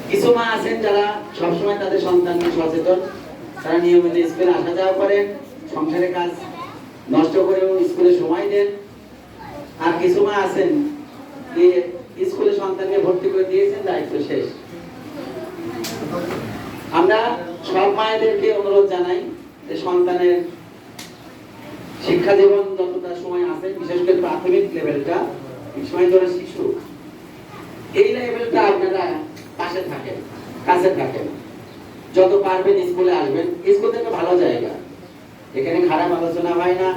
কিছু মা আছেন যারা সবসময় তাদের সন্তান নিয়ে সচেতন, তারা নিয়মিত স্কুলে আসা যাওয়া করেন, সংসারের কাজ নষ্ট করেও স্কুলে সময় দেন। আর কিছু মা আছেন যে স্কুলে সন্তানকে ভর্তি করে দিয়েছেন, দায়িত্ব শেষ। আমরা সব মায়েদেরকে অনুরোধ জানাই যে সন্তানের শিক্ষা জীবন যতটা সময় আছে, বিশেষ করে প্রাথমিক লেভেলটা, সময় ধরে শিশু, এই লেভেলটা আপনারা পাশে থাকেন, কাছে থাকেন, যত পারবেন স্কুলে আসবেন। স্কুল একটা ভালো জায়গা, এখানে খারাপ আলোচনা হয় না,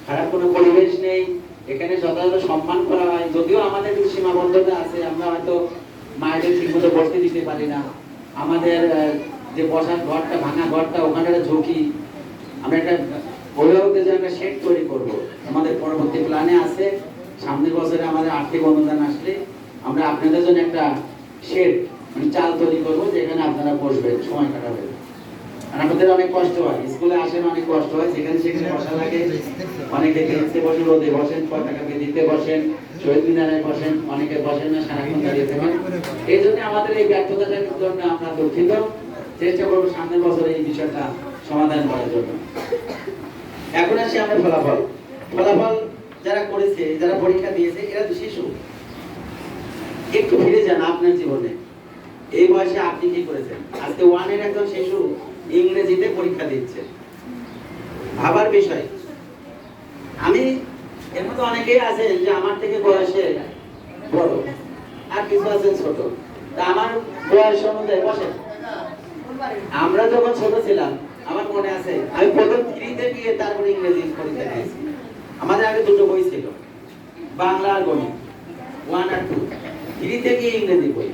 খারাপ কোনো পরিবেশ নেই, এখানে যথাযথ সম্মান করা হয়। যদিও আমাদের কিছু সীমাবদ্ধতা আছে, আমরা হয়তো মায়েদের ঠিকমতো বসতে দিতে পারি না, আমাদের যে বসার ঘরটা, ভাঙা ঘরটা, ওখানে একটা ঝুঁকি। আমরা একটা অভিভাবকদের জন্য একটা শেড তৈরি করব, আমাদের পরবর্তী প্ল্যানে আছে। সামনের বছরে আমাদের আর্থিক অনুদান আসলে আমরা আপনাদের জন্য একটা শেড, মানে চাল তৈরি করবো, যেখানে আপনারা বসবেন, সময় কাটাবেন। আর আমাদের অনেক কষ্ট হয়, স্কুলে আসেন অনেক কষ্ট হয়, যেখানে সেখানে বসা লাগে। অনেকে দেখতে বসেন, রোদে বসেন, পতাকাকে দিতে বসেন, শহীদ মিনারে বসেন, অনেকে বসেন না, সারাক্ষণ দাঁড়িয়ে থাকেন। এই জন্য আমাদের এই ব্যর্থতাটার জন্য আমরা দুঃখিত। চেষ্টা করবো সামনের বছরে এই বিষয়টা সমাধান করার জন্য। এখন আসি আমরা ফলাফল। ফলাফল যারা করেছে, যারা পরীক্ষা দিয়েছে, এরা তো শিশু। একটু ফিরে যান আপনার জীবনে, এই বয়সে আপনি কি করেছেন? আজকে ওয়ানের একজন শিশু ইংরেজিতে পরীক্ষা দিচ্ছে, ভাবার বিষয়। আমি এর মধ্যে অনেকেই আছেন যে আমার থেকে বয়সে বড়, আর কিছু আছেন ছোট। তা আমার বয়স অনুযায়ী বসেন। আমরা যখন ছোট ছিলাম, আমার মনে আছে আমি প্রথম 3-তে গিয়ে তারপরে ইংরেজি পরীক্ষা দিয়েছি। আমাদের আগে দুটো বই ছিল, বাংলা আর গণিত, 1 আর 2। 3-তে গিয়ে ইংরেজি বই।